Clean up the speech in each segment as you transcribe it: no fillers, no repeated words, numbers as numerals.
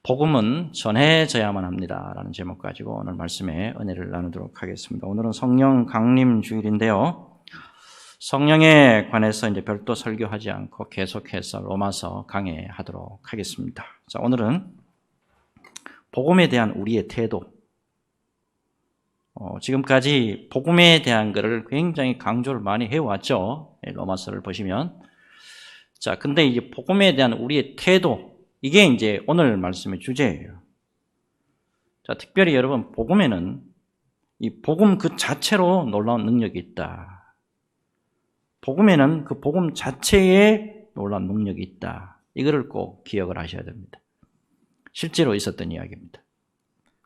복음은 전해져야만 합니다. 라는 제목 가지고 오늘 말씀에 은혜를 나누도록 하겠습니다. 오늘은 성령 강림 주일인데요. 성령에 관해서 이제 별도 설교하지 않고 계속해서 로마서 강해하도록 하겠습니다. 자, 오늘은 복음에 대한 우리의 태도. 지금까지 복음에 대한 것을 굉장히 강조를 많이 해왔죠. 로마서를 보시면. 자, 근데 이제 복음에 대한 우리의 태도. 이게 이제 오늘 말씀의 주제예요. 자, 특별히 여러분, 복음에는 이 복음 그 자체로 놀라운 능력이 있다. 복음에는 그 복음 자체에 놀라운 능력이 있다. 이거를 꼭 기억을 하셔야 됩니다. 실제로 있었던 이야기입니다.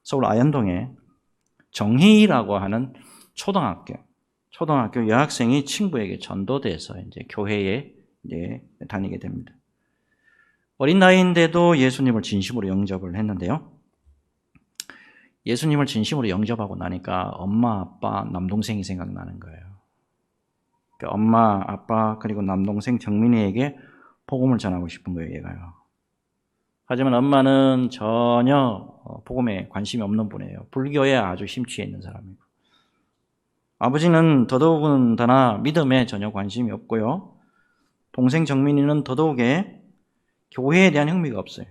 서울 아현동에 정희라고 하는 초등학교 여학생이 친구에게 전도돼서 이제 교회에 이제 다니게 됩니다. 어린 나이인데도 예수님을 진심으로 영접을 했는데요. 예수님을 진심으로 영접하고 나니까 엄마, 아빠, 남동생이 생각나는 거예요. 그러니까 엄마, 아빠 그리고 남동생 정민이에게 복음을 전하고 싶은 거예요, 얘가요. 하지만 엄마는 전혀 복음에 관심이 없는 분이에요. 불교에 아주 심취해 있는 사람이고. 아버지는 더더욱더나 믿음에 전혀 관심이 없고요. 동생 정민이는 더더욱에 교회에 대한 흥미가 없어요.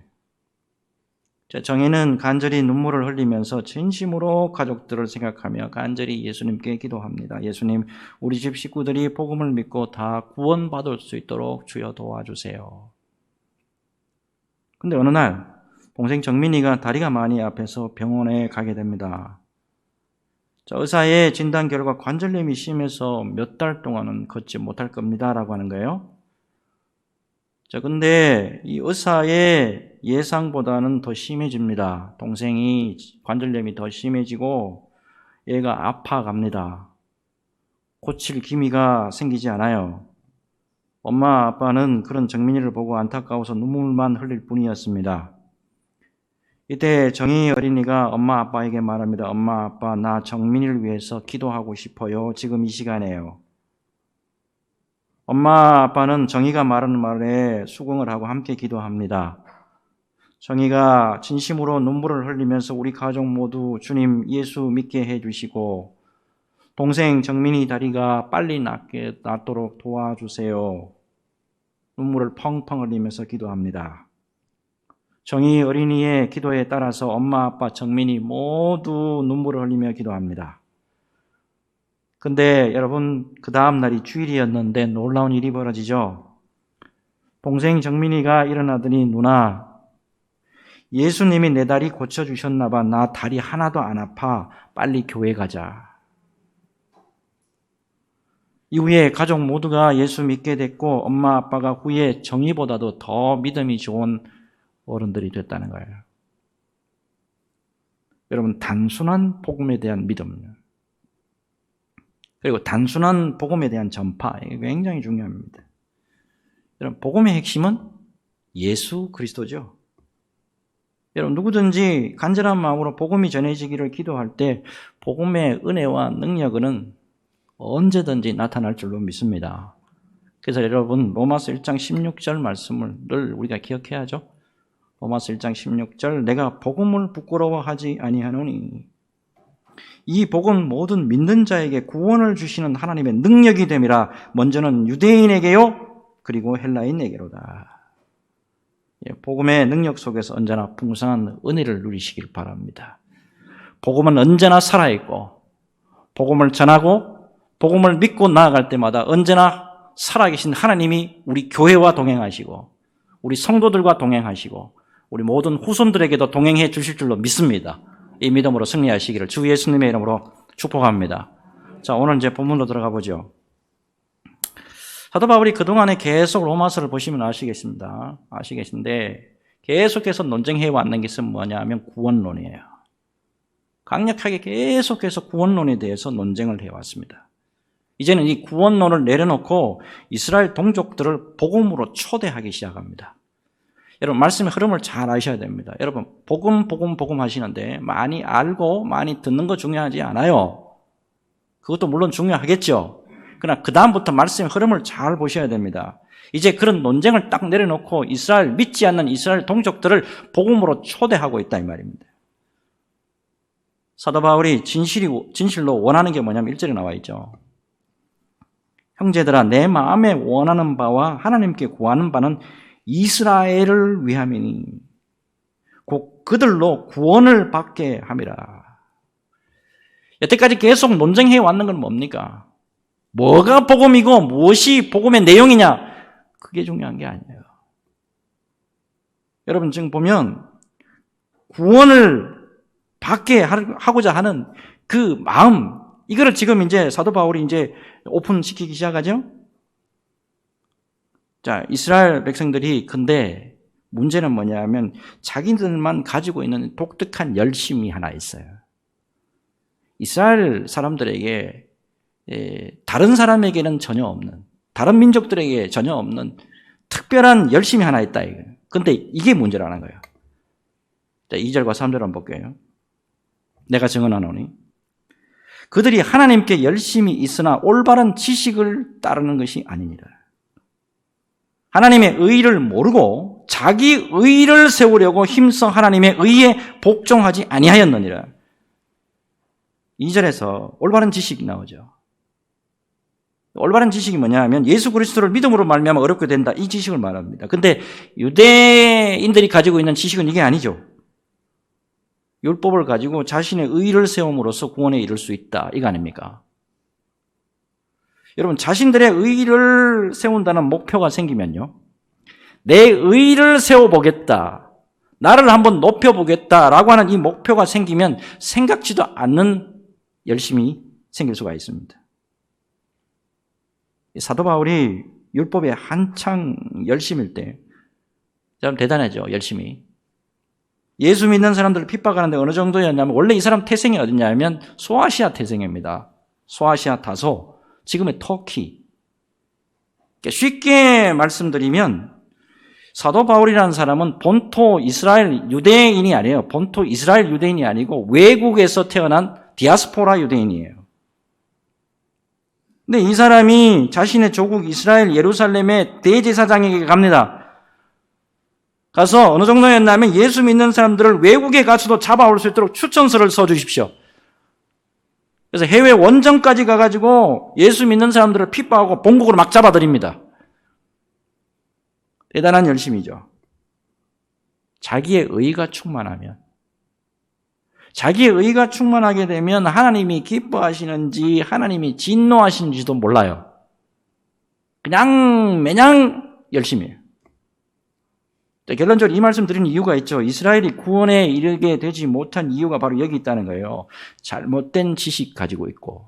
정희는 간절히 눈물을 흘리면서 진심으로 가족들을 생각하며 간절히 예수님께 기도합니다. 예수님, 우리 집 식구들이 복음을 믿고 다 구원받을 수 있도록 주여 도와주세요. 근데 어느 날 동생 정민이가 다리가 많이 아파서 병원에 가게 됩니다. 의사의 진단 결과 관절염이 심해서 몇 달 동안은 걷지 못할 겁니다 라고 하는 거예요. 근데 이 의사의 예상보다는 더 심해집니다. 동생이 관절염이 더 심해지고 얘가 아파갑니다. 고칠 기미가 생기지 않아요. 엄마, 아빠는 그런 정민이를 보고 안타까워서 눈물만 흘릴 뿐이었습니다. 이때 정희 어린이가 엄마, 아빠에게 말합니다. 엄마, 아빠, 나 정민이를 위해서 기도하고 싶어요. 지금 이 시간에요. 엄마, 아빠는 정희가 말하는 말에 수긍을 하고 함께 기도합니다. 정희가 진심으로 눈물을 흘리면서 우리 가족 모두 주님 예수 믿게 해주시고 동생 정민이 다리가 빨리 낫도록 도와주세요. 눈물을 펑펑 흘리면서 기도합니다. 정희 어린이의 기도에 따라서 엄마, 아빠, 정민이 모두 눈물을 흘리며 기도합니다. 근데 여러분, 그 다음 날이 주일이었는데 놀라운 일이 벌어지죠. 동생 정민이가 일어나더니 누나, 예수님이 내 다리 고쳐주셨나 봐. 나 다리 하나도 안 아파. 빨리 교회 가자. 이후에 가족 모두가 예수 믿게 됐고 엄마, 아빠가 후에 정희보다도 더 믿음이 좋은 어른들이 됐다는 거예요. 여러분, 단순한 복음에 대한 믿음 그리고 단순한 복음에 대한 전파, 이게 굉장히 중요합니다. 여러분, 복음의 핵심은 예수 그리스도죠. 여러분, 누구든지 간절한 마음으로 복음이 전해지기를 기도할 때 복음의 은혜와 능력은 언제든지 나타날 줄로 믿습니다. 그래서 여러분, 로마서 1장 16절 말씀을 늘 우리가 기억해야죠. 로마서 1장 16절, 내가 복음을 부끄러워하지 아니하노니 이 복음 모든 믿는 자에게 구원을 주시는 하나님의 능력이 됨이라. 먼저는 유대인에게요 그리고 헬라인에게로다. 복음의 능력 속에서 언제나 풍성한 은혜를 누리시길 바랍니다. 복음은 언제나 살아있고 복음을 전하고 복음을 믿고 나아갈 때마다 언제나 살아계신 하나님이 우리 교회와 동행하시고 우리 성도들과 동행하시고 우리 모든 후손들에게도 동행해 주실 줄로 믿습니다. 이 믿음으로 승리하시기를 주 예수님의 이름으로 축복합니다. 자, 오늘 이제 본문으로 들어가 보죠. 사도 바울이 그동안에 계속 로마서를 보시면 아시겠는데 계속해서 논쟁해 왔는 것은 뭐냐 하면 구원론이에요. 강력하게 계속해서 구원론에 대해서 논쟁을 해왔습니다. 이제는 이 구원론을 내려놓고 이스라엘 동족들을 복음으로 초대하기 시작합니다. 여러분, 말씀의 흐름을 잘 아셔야 됩니다. 여러분, 복음 하시는데 많이 알고 많이 듣는 거 중요하지 않아요. 그것도 물론 중요하겠죠. 그러나 그 다음부터 말씀의 흐름을 잘 보셔야 됩니다. 이제 그런 논쟁을 딱 내려놓고 이스라엘, 믿지 않는 이스라엘 동족들을 복음으로 초대하고 있다 이 말입니다. 사도 바울이 진실로 원하는 게 뭐냐면 1절에 나와 있죠. 형제들아, 내 마음에 원하는 바와 하나님께 구하는 바는 이스라엘을 위함이니 곧 그들로 구원을 받게 함이라. 여태까지 계속 논쟁해 왔는 건 뭡니까? 뭐가 복음이고 무엇이 복음의 내용이냐? 그게 중요한 게 아니에요. 여러분 지금 보면 구원을 받게 하고자 하는 그 마음, 이거를 지금 이제 사도 바울이 이제 오픈시키기 시작하죠? 자, 이스라엘 백성들이 근데 문제는 뭐냐면 자기들만 가지고 있는 독특한 열심이 하나 있어요. 이스라엘 사람들에게 다른 사람에게는 전혀 없는, 다른 민족들에게 전혀 없는 특별한 열심이 하나 있다. 근데 이게 문제라는 거예요. 자, 2절과 3절 한번 볼게요. 내가 증언하노니 그들이 하나님께 열심이 있으나 올바른 지식을 따르는 것이 아니니라. 하나님의 의를 모르고 자기 의를 세우려고 힘써 하나님의 의에 복종하지 아니하였느니라. 2절에서 올바른 지식이 나오죠. 올바른 지식이 뭐냐 하면 예수 그리스도를 믿음으로 말미암아 어렵게 된다, 이 지식을 말합니다. 근데 유대인들이 가지고 있는 지식은 이게 아니죠. 율법을 가지고 자신의 의를 세움으로써 구원에 이를 수 있다, 이거 아닙니까? 여러분, 자신들의 의를 세운다는 목표가 생기면요, 내 의를 세워보겠다, 나를 한번 높여보겠다라고 하는 이 목표가 생기면 생각지도 않는 열심이 생길 수가 있습니다. 사도 바울이 율법에 한창 열심일 때 참 대단하죠, 열심히. 예수 믿는 사람들을 핍박하는데 어느 정도였냐면, 원래 이 사람 태생이 어디냐면 소아시아 태생입니다. 소아시아 다소, 지금의 터키. 쉽게 말씀드리면 사도 바울이라는 사람은 본토 이스라엘 유대인이 아니에요. 본토 이스라엘 유대인이 아니고 외국에서 태어난 디아스포라 유대인이에요. 근데 이 사람이 자신의 조국 이스라엘 예루살렘의 대제사장에게 갑니다. 가서 어느 정도였냐면 예수 믿는 사람들을 외국에 가서도 잡아올 수 있도록 추천서를 써주십시오. 그래서 해외 원정까지 가가지고 예수 믿는 사람들을 핍박하고 본국으로 막 잡아들입니다. 대단한 열심이죠. 자기의 의가 충만하면, 자기의 의가 충만하게 되면 하나님이 기뻐하시는지 하나님이 진노하시는지도 몰라요. 그냥 매냥 열심히 해요. 결론적으로 이 말씀 드리는 이유가 있죠. 이스라엘이 구원에 이르게 되지 못한 이유가 바로 여기 있다는 거예요. 잘못된 지식 가지고 있고,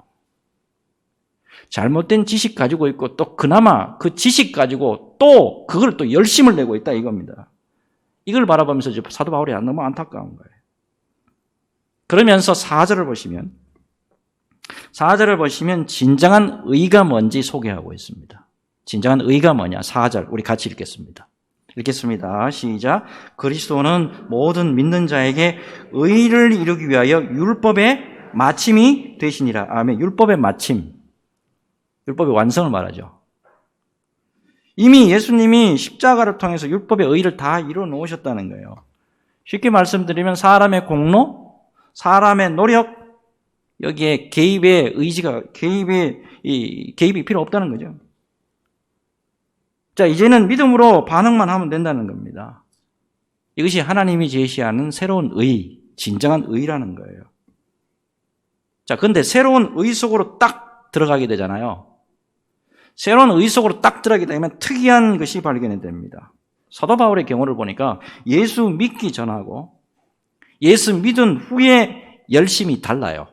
잘못된 지식 가지고 있고, 또 그나마 그 지식 가지고 또 그걸 또 열심을 내고 있다, 이겁니다. 이걸 바라보면서 이제 사도 바울이 너무 안타까운 거예요. 그러면서 4절을 보시면 진정한 의가 뭔지 소개하고 있습니다. 진정한 의가 뭐냐? 4절 우리 같이 읽겠습니다. 읽겠습니다. 시작. 그리스도는 모든 믿는 자에게 의를 이루기 위하여 율법의 마침이 되시니라. 아멘. 율법의 마침, 율법의 완성을 말하죠. 이미 예수님이 십자가를 통해서 율법의 의를 다 이루어 놓으셨다는 거예요. 쉽게 말씀드리면 사람의 공로, 사람의 노력, 여기에 개입이 필요 없다는 거죠. 자, 이제는 믿음으로 반응만 하면 된다는 겁니다. 이것이 하나님이 제시하는 새로운 의, 진정한 의라는 거예요. 자, 근데 새로운 의 속으로 딱 들어가게 되잖아요. 새로운 의 속으로 딱 들어가게 되면 특이한 것이 발견이 됩니다. 사도 바울의 경우를 보니까 예수 믿기 전하고 예수 믿은 후에 열심이 달라요.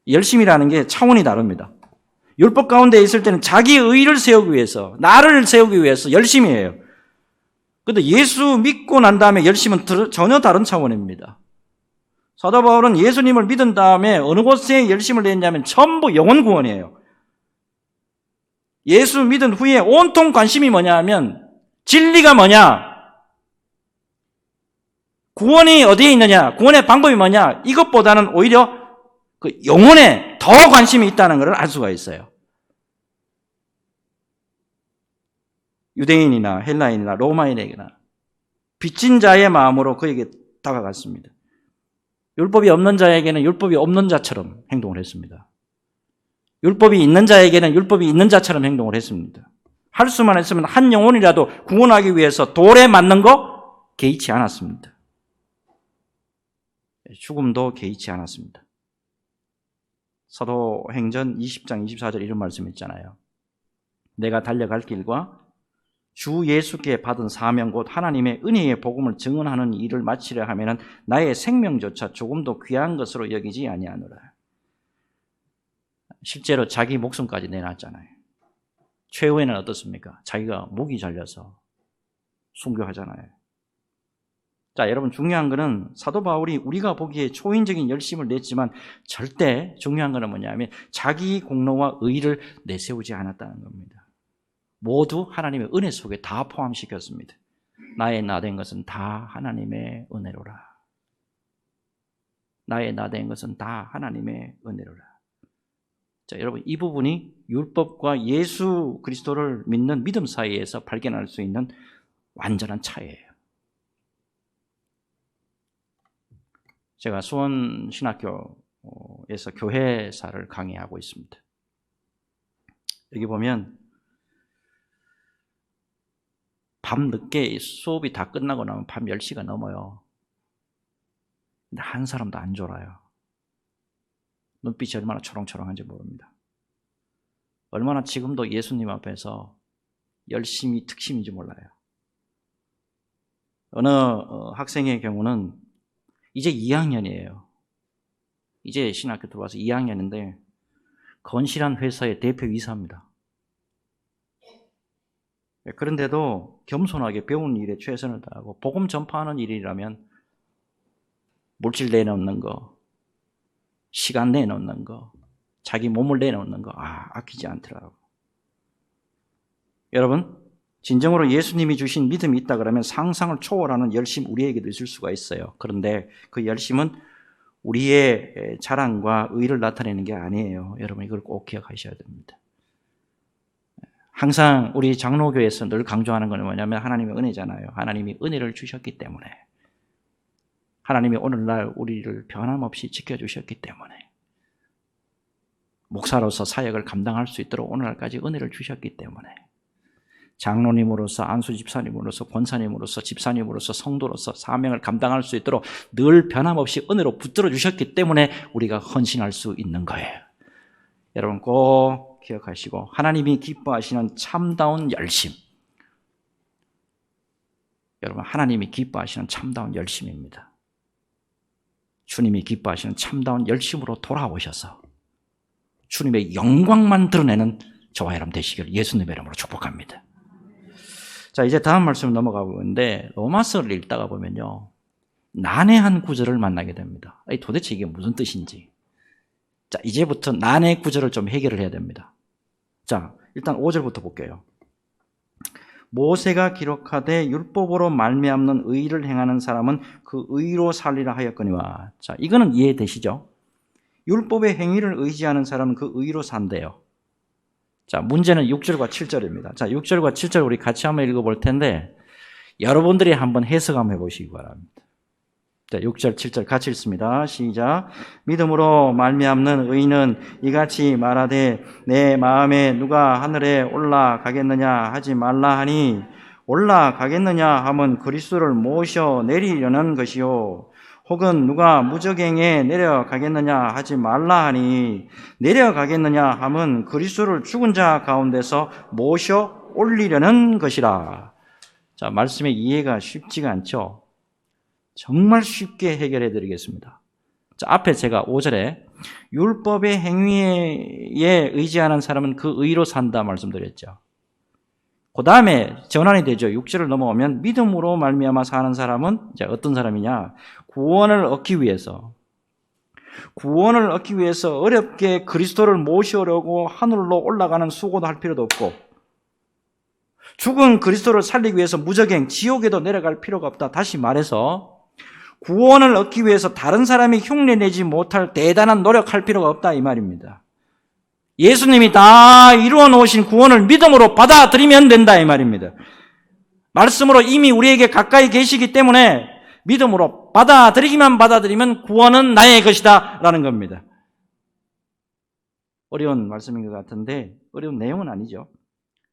열심이라는 게 차원이 다릅니다. 율법 가운데 있을 때는 자기 의를 세우기 위해서, 나를 세우기 위해서 열심히 해요. 그런데 예수 믿고 난 다음에 열심은 전혀 다른 차원입니다. 사도 바울은 예수님을 믿은 다음에 어느 곳에 열심을 냈냐면 전부 영혼 구원이에요. 예수 믿은 후에 온통 관심이 뭐냐 하면 진리가 뭐냐, 구원이 어디에 있느냐, 구원의 방법이 뭐냐, 이것보다는 오히려 그 영혼에 더 관심이 있다는 것을 알 수가 있어요. 유대인이나 헬라인이나 로마인에게나 빚진 자의 마음으로 그에게 다가갔습니다. 율법이 없는 자에게는 율법이 없는 자처럼 행동을 했습니다. 율법이 있는 자에게는 율법이 있는 자처럼 행동을 했습니다. 할 수만 했으면 한 영혼이라도 구원하기 위해서 돌에 맞는 거 개의치 않았습니다. 죽음도 개의치 않았습니다. 사도행전 20장 24절 이런 말씀이 있잖아요. 내가 달려갈 길과 주 예수께 받은 사명 곧 하나님의 은혜의 복음을 증언하는 일을 마치려 하면은 나의 생명조차 조금도 귀한 것으로 여기지 아니하노라. 실제로 자기 목숨까지 내놨잖아요. 최후에는 어떻습니까? 자기가 목이 잘려서 순교하잖아요. 자, 여러분 중요한 것은 사도 바울이 우리가 보기에 초인적인 열심을 냈지만 절대 중요한 것은 뭐냐면 자기 공로와 의의를 내세우지 않았다는 겁니다. 모두 하나님의 은혜 속에 다 포함시켰습니다. 나의 나된 것은 다 하나님의 은혜로라. 나의 나된 것은 다 하나님의 은혜로라. 자, 여러분 이 부분이 율법과 예수 그리스도를 믿는 믿음 사이에서 발견할 수 있는 완전한 차이예요. 제가 수원신학교에서 교회사를 강의하고 있습니다. 여기 보면 밤 늦게 수업이 다 끝나고 나면 밤 10시가 넘어요. 근데 한 사람도 안 졸아요. 눈빛이 얼마나 초롱초롱한지 모릅니다. 얼마나 지금도 예수님 앞에서 열심히 특심인지 몰라요. 어느 학생의 경우는 이제 2학년이에요. 이제 신학교 들어와서 2학년인데 건실한 회사의 대표이사입니다. 그런데도 겸손하게 배운 일에 최선을 다하고 복음 전파하는 일이라면 물질 내놓는 거, 시간 내놓는 거, 자기 몸을 내놓는 거 아끼지 않더라고요. 여러분, 진정으로 예수님이 주신 믿음이 있다 그러면 상상을 초월하는 열심 우리에게도 있을 수가 있어요. 그런데 그 열심은 우리의 자랑과 의를 나타내는 게 아니에요. 여러분 이걸 꼭 기억하셔야 됩니다. 항상 우리 장로교에서 늘 강조하는 건 뭐냐면 하나님의 은혜잖아요. 하나님이 은혜를 주셨기 때문에, 하나님이 오늘날 우리를 변함없이 지켜주셨기 때문에, 목사로서 사역을 감당할 수 있도록 오늘날까지 은혜를 주셨기 때문에, 장로님으로서, 안수 집사님으로서, 권사님으로서, 집사님으로서, 성도로서 사명을 감당할 수 있도록 늘 변함없이 은혜로 붙들어 주셨기 때문에 우리가 헌신할 수 있는 거예요. 여러분 꼭 기억하시고, 하나님이 기뻐하시는 참다운 열심, 여러분 하나님이 기뻐하시는 참다운 열심입니다. 주님이 기뻐하시는 참다운 열심으로 돌아오셔서 주님의 영광만 드러내는 저와 여러분 되시길 예수님의 이름으로 축복합니다. 자, 이제 다음 말씀 넘어가고 있는데 로마서를 읽다가 보면요, 난해한 구절을 만나게 됩니다. 도대체 이게 무슨 뜻인지. 자, 이제부터 난해 구절을 좀 해결을 해야 됩니다. 자, 일단 5절부터 볼게요. 모세가 기록하되 율법으로 말미암는 의를 행하는 사람은 그 의로 살리라 하였거니와. 자, 이거는 이해되시죠? 율법의 행위를 의지하는 사람은 그 의로 산대요. 자, 문제는 6절과 7절입니다. 자, 6절과 7절 우리 같이 한번 읽어볼 텐데 여러분들이 한번 해석 한번 해보시기 바랍니다. 자, 6절, 7절 같이 읽습니다. 시작. 믿음으로 말미암는 의인은 이같이 말하되 내 마음에 누가 하늘에 올라가겠느냐 하지 말라 하니, 올라가겠느냐 하면 그리스도를 모셔 내리려는 것이요, 혹은 누가 무저갱에 내려가겠느냐 하지 말라 하니, 내려가겠느냐 하면 그리스도를 죽은 자 가운데서 모셔 올리려는 것이라. 자, 말씀의 이해가 쉽지가 않죠. 정말 쉽게 해결해 드리겠습니다. 자, 앞에 제가 5절에 율법의 행위에 의지하는 사람은 그 의로 산다 말씀드렸죠. 그 다음에 전환이 되죠. 6절을 넘어오면 믿음으로 말미암아 사는 사람은 이제 어떤 사람이냐, 구원을 얻기 위해서 어렵게 그리스도를 모시려고 하늘로 올라가는 수고도 할 필요도 없고, 죽은 그리스도를 살리기 위해서 무저갱 지옥에도 내려갈 필요가 없다. 다시 말해서 구원을 얻기 위해서 다른 사람이 흉내내지 못할 대단한 노력할 필요가 없다 이 말입니다. 예수님이 다 이루어 놓으신 구원을 믿음으로 받아들이면 된다 이 말입니다. 말씀으로 이미 우리에게 가까이 계시기 때문에 믿음으로 받아들이면 구원은 나의 것이다 라는 겁니다. 어려운 말씀인 것 같은데 어려운 내용은 아니죠.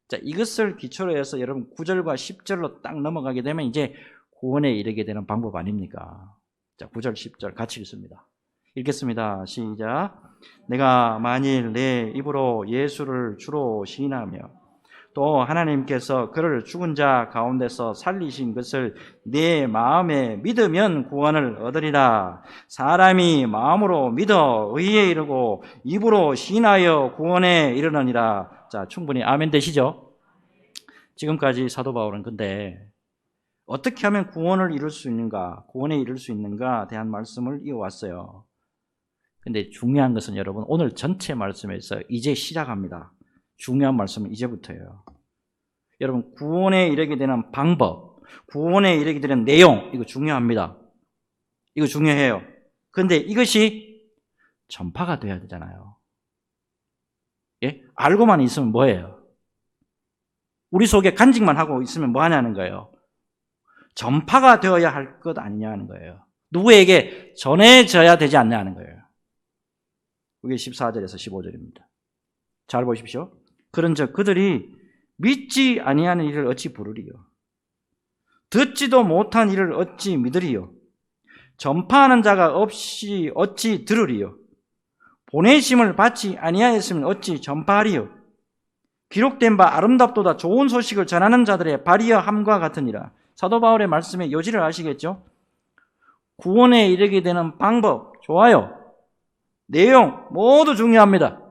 자, 이것을 기초로 해서 여러분 9절과 10절로 딱 넘어가게 되면 이제 구원에 이르게 되는 방법 아닙니까? 자, 9절, 10절 같이 읽습니다. 읽겠습니다. 시작. 내가 만일 내 입으로 예수를 주로 시인하며 또 하나님께서 그를 죽은 자 가운데서 살리신 것을 내 마음에 믿으면 구원을 얻으리라. 사람이 마음으로 믿어 의에 이르고 입으로 시인하여 구원에 이르느니라. 자, 충분히 아멘 되시죠? 지금까지 사도 바울은 근데 어떻게 하면 구원을 이룰 수 있는가, 구원에 이룰 수 있는가 대한 말씀을 이어왔어요. 근데 중요한 것은 여러분 오늘 전체 말씀에서 이제 시작합니다. 중요한 말씀은 이제부터예요. 여러분 구원에 이르게 되는 방법, 구원에 이르게 되는 내용 이거 중요합니다. 이거 중요해요. 그런데 이것이 전파가 돼야 되잖아요. 예? 알고만 있으면 뭐예요? 우리 속에 간직만 하고 있으면 뭐 하냐는 거예요. 전파가 되어야 할 것 아니냐는 거예요. 누구에게 전해져야 되지 않냐는 거예요. 그게 14절에서 15절입니다. 잘 보십시오. 그런즉 그들이 믿지 아니하는 일을 어찌 부르리요? 듣지도 못한 일을 어찌 믿으리요? 전파하는 자가 없이 어찌 들으리요? 보내심을 받지 아니하였으면 어찌 전파하리요? 기록된 바 아름답도다 좋은 소식을 전하는 자들의 발이여 함과 같으니라. 사도 바울의 말씀에 요지를 아시겠죠? 구원에 이르게 되는 방법 좋아요. 내용 모두 중요합니다.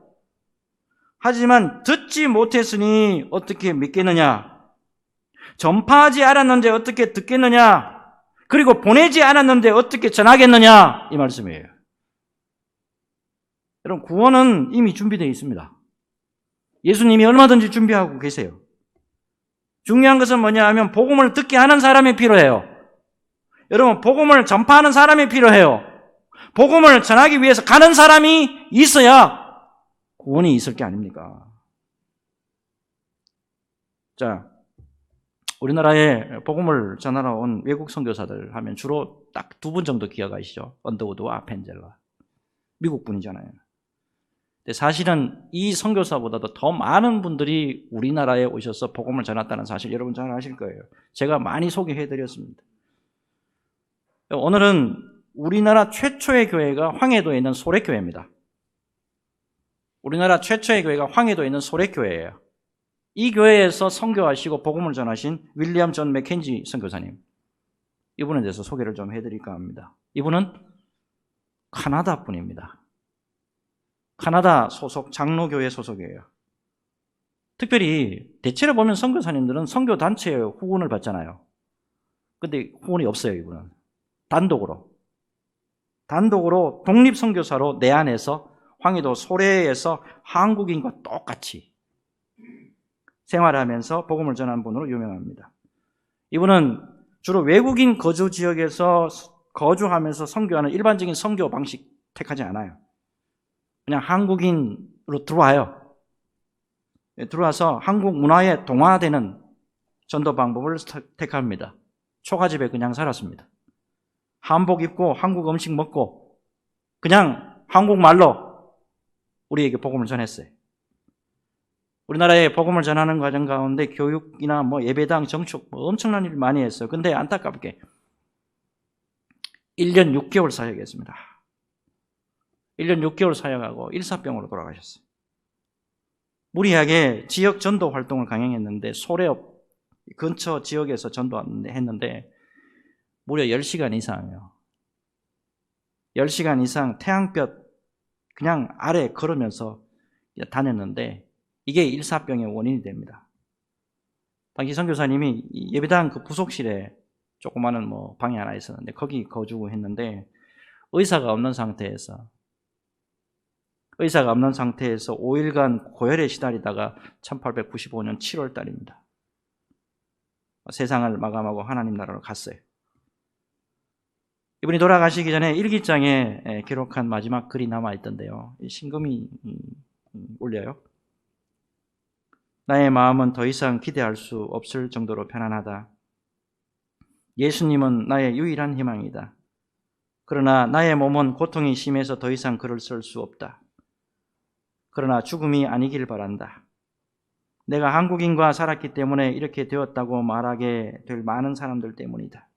하지만 듣지 못했으니 어떻게 믿겠느냐? 전파하지 않았는데 어떻게 듣겠느냐? 그리고 보내지 않았는데 어떻게 전하겠느냐? 이 말씀이에요. 여러분 구원은 이미 준비되어 있습니다. 예수님이 얼마든지 준비하고 계세요. 중요한 것은 뭐냐 하면 복음을 듣게 하는 사람이 필요해요. 여러분 복음을 전파하는 사람이 필요해요. 복음을 전하기 위해서 가는 사람이 있어야 구원이 있을 게 아닙니까? 자, 우리나라에 복음을 전하러 온 외국 선교사들 하면 주로 딱 두 분 정도 기억하시죠? 언더우드와 펜젤러. 미국 분이잖아요. 근데 사실은 이 선교사보다도 더 많은 분들이 우리나라에 오셔서 복음을 전했다는 사실 여러분 잘 아실 거예요. 제가 많이 소개해드렸습니다. 오늘은 우리나라 최초의 교회가 황해도에 있는 소래교회입니다. 우리나라 최초의 교회가 황해도에 있는 소래교회예요. 이 교회에서 선교하시고 복음을 전하신 윌리엄 존 맥켄지 선교사님, 이분에 대해서 소개를 좀 해드릴까 합니다. 이분은 카나다 분입니다. 카나다 소속 장로교회 소속이에요. 특별히 대체로 보면 선교사님들은 선교단체의 후원을 받잖아요. 근데 후원이 없어요. 이분은 단독으로 독립선교사로 내한해서 황해도 소래에서 한국인과 똑같이 생활하면서 복음을 전하는 분으로 유명합니다. 이분은 주로 외국인 거주 지역에서 거주하면서 선교하는 일반적인 선교 방식 택하지 않아요. 그냥 한국인으로 들어와요. 들어와서 한국 문화에 동화되는 전도 방법을 택합니다. 초가집에 그냥 살았습니다. 한복 입고 한국 음식 먹고 그냥 한국말로 우리에게 복음을 전했어요. 우리나라에 복음을 전하는 과정 가운데 교육이나 예배당 정축 엄청난 일 많이 했어요. 근데 안타깝게 1년 6개월 사역했습니다. 1년 6개월 사역하고 일사병으로 돌아가셨어요. 무리하게 지역 전도 활동을 강행했는데 소래읍 근처 지역에서 전도했는데 무려 10시간 이상이요. 10시간 이상 태양볕 그냥 아래 걸으면서 다녔는데 이게 일사병의 원인이 됩니다. 당시 선교사님이 예배당 그 부속실에 조그마한 방이 하나 있었는데 거기 거주고 했는데 의사가 없는 상태에서 5일간 고열에 시달리다가 1895년 7월 달입니다. 세상을 마감하고 하나님 나라로 갔어요. 이분이 돌아가시기 전에 일기장에 기록한 마지막 글이 남아있던데요. 신금이 울려요. 나의 마음은 더 이상 기대할 수 없을 정도로 편안하다. 예수님은 나의 유일한 희망이다. 그러나 나의 몸은 고통이 심해서 더 이상 글을 쓸 수 없다. 그러나 죽음이 아니길 바란다. 내가 한국인과 살았기 때문에 이렇게 되었다고 말하게 될 많은 사람들 때문이다.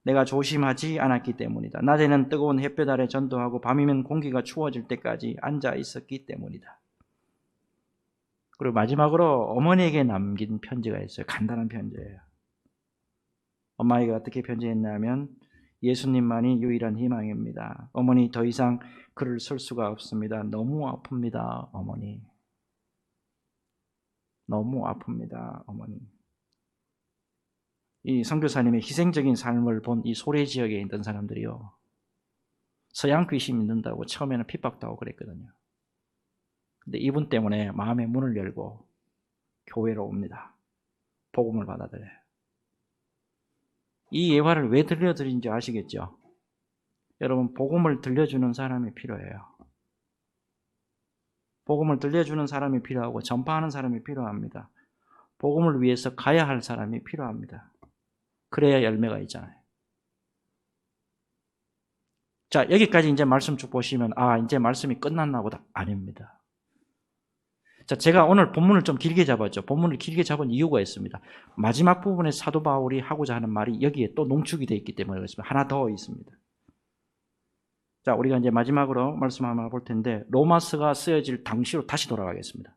내가 조심하지 않았기 때문이다. 낮에는 뜨거운 햇볕 아래 전도하고 밤이면 공기가 추워질 때까지 앉아 있었기 때문이다. 그리고 마지막으로 어머니에게 남긴 편지가 있어요. 간단한 편지예요. 엄마에게 어떻게 편지했냐면 예수님만이 유일한 희망입니다. 어머니 더 이상 글을 쓸 수가 없습니다. 너무 아픕니다. 어머니. 너무 아픕니다. 어머니. 이 선교사님의 희생적인 삶을 본 이 소래 지역에 있던 사람들이요. 서양 귀신 믿는다고 처음에는 핍박도 하고 그랬거든요. 근데 이분 때문에 마음의 문을 열고 교회로 옵니다. 복음을 받아들여요. 이 예화를 왜 들려드린지 아시겠죠? 여러분, 복음을 들려주는 사람이 필요해요. 복음을 들려주는 사람이 필요하고 전파하는 사람이 필요합니다. 복음을 위해서 가야 할 사람이 필요합니다. 그래야 열매가 있잖아요. 자, 여기까지 이제 말씀 쭉 보시면 이제 말씀이 끝났나 보다. 아닙니다. 자, 제가 오늘 본문을 좀 길게 잡았죠. 본문을 길게 잡은 이유가 있습니다. 마지막 부분에 사도 바울이 하고자 하는 말이 여기에 또 농축이 되어 있기 때문에 그렇습니다. 하나 더 있습니다. 자, 우리가 이제 마지막으로 말씀 한번 볼 텐데 로마서가 쓰여질 당시로 다시 돌아가겠습니다.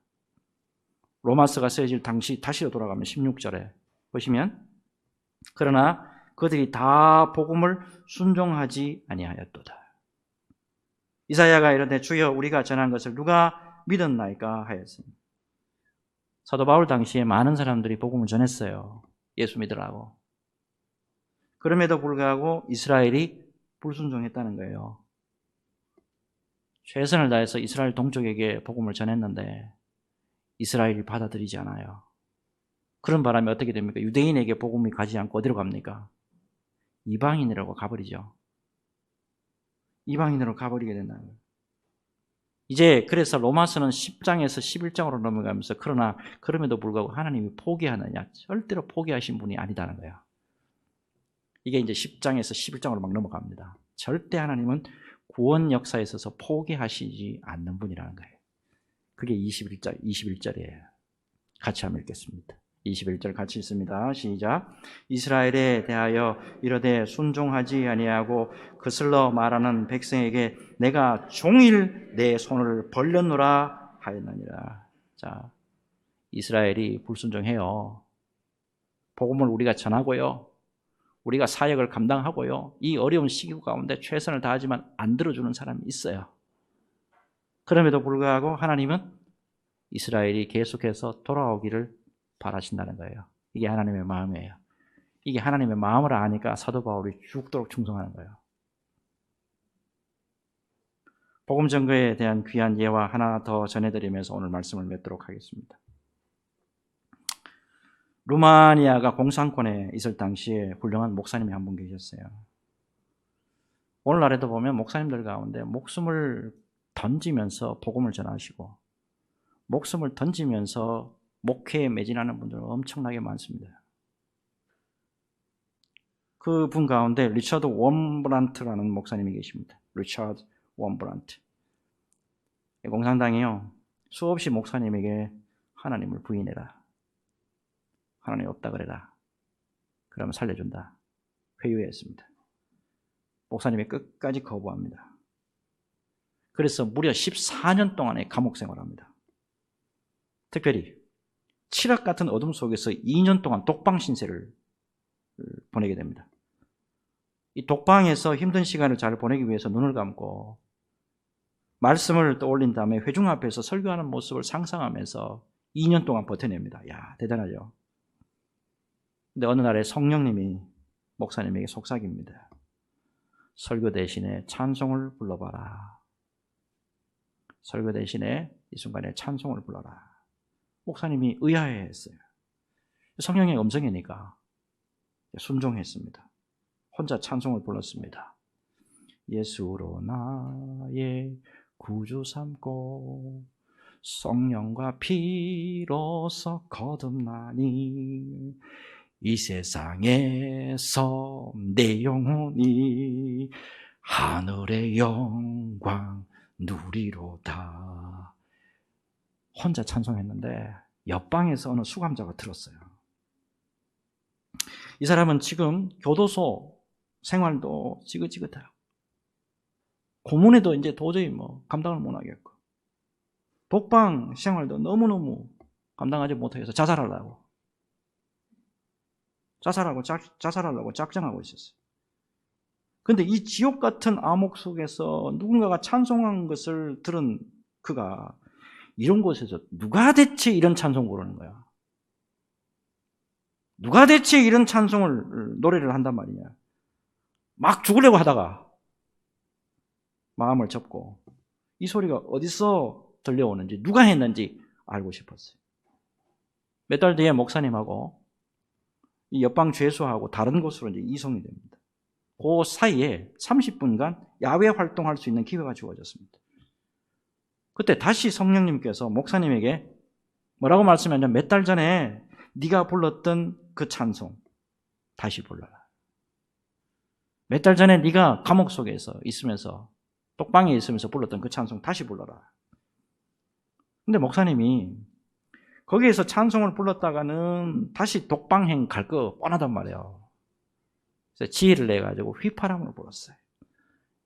로마서가 쓰여질 당시 다시로 돌아가면 16절에 보시면 그러나 그들이 다 복음을 순종하지 아니하였도다. 이사야가 이르되 주여 우리가 전한 것을 누가 믿었나이까 하였습니다. 사도 바울 당시에 많은 사람들이 복음을 전했어요. 예수 믿으라고. 그럼에도 불구하고 이스라엘이 불순종했다는 거예요. 최선을 다해서 이스라엘 동족에게 복음을 전했는데 이스라엘이 받아들이지 않아요. 그런 바람에 어떻게 됩니까? 유대인에게 복음이 가지 않고 어디로 갑니까? 이방인이라고 가버리죠. 이방인으로 가버리게 된다는 거예요. 이제 그래서 로마서는 10장에서 11장으로 넘어가면서 그러나 그럼에도 불구하고 하나님이 포기하느냐? 절대로 포기하신 분이 아니다는 거예요. 이게 이제 10장에서 11장으로 막 넘어갑니다. 절대 하나님은 구원 역사에 있어서 포기하시지 않는 분이라는 거예요. 그게 21절이에요. 같이 한번 읽겠습니다. 21절 같이 읽습니다. 시작. 이스라엘에 대하여 이르되 순종하지 아니하고 거슬러 말하는 백성에게 내가 종일 내 손을 벌렸노라 하였느니라. 자, 이스라엘이 불순종해요. 복음을 우리가 전하고요. 우리가 사역을 감당하고요. 이 어려운 시기 가운데 최선을 다하지만 안 들어주는 사람이 있어요. 그럼에도 불구하고 하나님은 이스라엘이 계속해서 돌아오기를 바라신다는 거예요. 이게 하나님의 마음이에요. 이게 하나님의 마음을 아니까 사도 바울이 죽도록 충성하는 거예요. 복음 전거에 대한 귀한 예화 하나 더 전해드리면서 오늘 말씀을 맺도록 하겠습니다. 루마니아가 공산권에 있을 당시에 훌륭한 목사님이 한 분 계셨어요. 오늘날에도 보면 목사님들 가운데 목숨을 던지면서 복음을 전하시고 목숨을 던지면서 목회에 매진하는 분들은 엄청나게 많습니다. 그 분 가운데 리처드 원브란트라는 목사님이 계십니다. 리처드 원브란트. 공산당이요, 수없이 목사님에게 하나님을 부인해라. 하나님 없다 그래라. 그러면 살려준다. 회유했습니다. 목사님이 끝까지 거부합니다. 그래서 무려 14년 동안의 감옥 생활합니다. 특별히 칠흑 같은 어둠 속에서 2년 동안 독방 신세를 보내게 됩니다. 이 독방에서 힘든 시간을 잘 보내기 위해서 눈을 감고 말씀을 떠올린 다음에 회중 앞에서 설교하는 모습을 상상하면서 2년 동안 버텨냅니다. 야, 대단하죠. 근데 어느 날에 성령님이 목사님에게 속삭입니다. 설교 대신에 찬송을 불러봐라. 설교 대신에 이 순간에 찬송을 불러라. 목사님이 의아해했어요. 성령의 음성이니까 순종했습니다. 혼자 찬송을 불렀습니다. 예수로 나의 구주 삼고 성령과 피로서 거듭나니 이 세상에서 내 영혼이 하늘의 영광 누리로다. 혼자 찬송했는데 옆방에서 어느 수감자가 들었어요. 이 사람은 지금 교도소 생활도 지긋지긋해요. 고문에도 이제 도저히 감당을 못하겠고, 독방 생활도 너무너무 감당하지 못해서 자살하려고 작정하고 있었어요. 그런데 이 지옥 같은 암흑 속에서 누군가가 찬송한 것을 들은 그가 이런 곳에서 누가 대체 이런 찬송 부르는 거야? 누가 대체 이런 찬송을 노래를 한단 말이냐? 막 죽으려고 하다가 마음을 접고 이 소리가 어디서 들려오는지, 누가 했는지 알고 싶었어요. 몇 달 뒤에 목사님하고 이 옆방 죄수하고 다른 곳으로 이제 이송이 됩니다. 그 사이에 30분간 야외 활동할 수 있는 기회가 주어졌습니다. 그때 다시 성령님께서 목사님에게 뭐라고 말씀하냐면, 몇 달 전에 네가 불렀던 그 찬송 다시 불러라. 몇 달 전에 네가 감옥 속에서 있으면서, 독방에 있으면서 불렀던 그 찬송 다시 불러라. 근데 목사님이 거기에서 찬송을 불렀다가는 다시 독방행 갈 거 뻔하단 말이에요. 그래서 지혜를 내가지고 휘파람을 불었어요.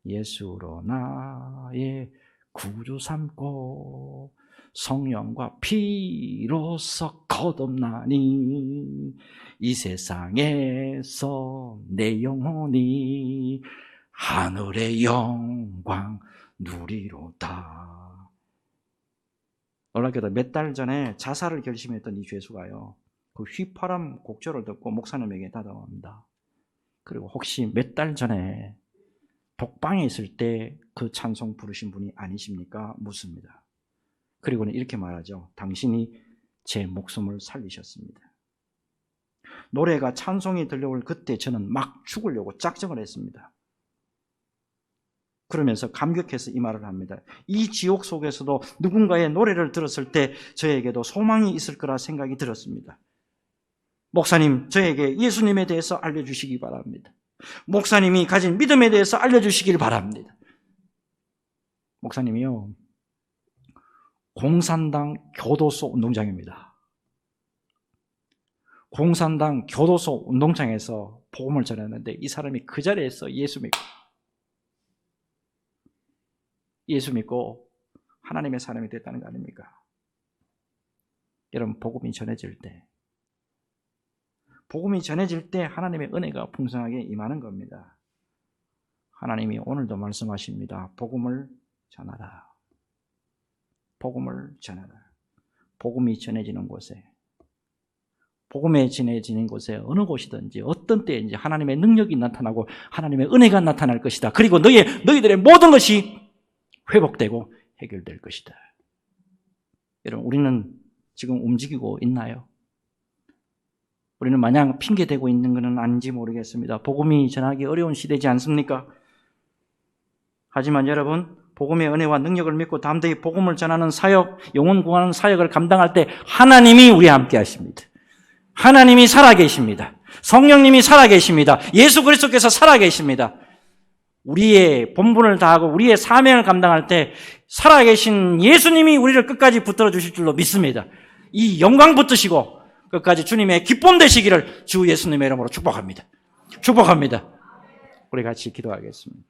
예수로 나의 구주 삼고 성령과 피로서 거듭나니 이 세상에서 내 영혼이 하늘의 영광 누리로다. 놀랍게도 몇 달 전에 자살을 결심했던 이 죄수가요, 그 휘파람 곡절을 듣고 목사님에게 다가옵니다. 그리고 혹시 몇 달 전에 독방에 있을 때 그 찬송 부르신 분이 아니십니까? 묻습니다. 그리고는 이렇게 말하죠. 당신이 제 목숨을 살리셨습니다. 노래가, 찬송이 들려올 그때 저는 막 죽으려고 작정을 했습니다. 그러면서 감격해서 이 말을 합니다. 이 지옥 속에서도 누군가의 노래를 들었을 때 저에게도 소망이 있을 거라 생각이 들었습니다. 목사님, 저에게 예수님에 대해서 알려주시기 바랍니다. 목사님이 가진 믿음에 대해서 알려주시길 바랍니다. 목사님이요, 공산당 교도소 운동장입니다. 공산당 교도소 운동장에서 복음을 전했는데 이 사람이 그 자리에서 예수 믿고 하나님의 사람이 됐다는 거 아닙니까? 여러분, 복음이 전해질 때 하나님의 은혜가 풍성하게 임하는 겁니다. 하나님이 오늘도 말씀하십니다. 복음을 전하라. 복음을 전하라. 복음이 전해지는 곳에, 복음이 전해지는 곳에 어느 곳이든지 어떤 때인지 하나님의 능력이 나타나고 하나님의 은혜가 나타날 것이다. 그리고 너희들의 모든 것이 회복되고 해결될 것이다. 여러분, 우리는 지금 움직이고 있나요? 우리는 마냥 핑계대고 있는 것은 아닌지 모르겠습니다. 복음이 전하기 어려운 시대지 않습니까? 하지만 여러분, 복음의 은혜와 능력을 믿고 담대히 복음을 전하는 사역, 영혼 구하는 사역을 감당할 때 하나님이 우리와 함께 하십니다. 하나님이 살아계십니다. 성령님이 살아계십니다. 예수 그리스도께서 살아계십니다. 우리의 본분을 다하고 우리의 사명을 감당할 때 살아계신 예수님이 우리를 끝까지 붙들어 주실 줄로 믿습니다. 이 영광 붙드시고 끝까지 주님의 기쁨 되시기를 주 예수님의 이름으로 축복합니다. 축복합니다. 우리 같이 기도하겠습니다.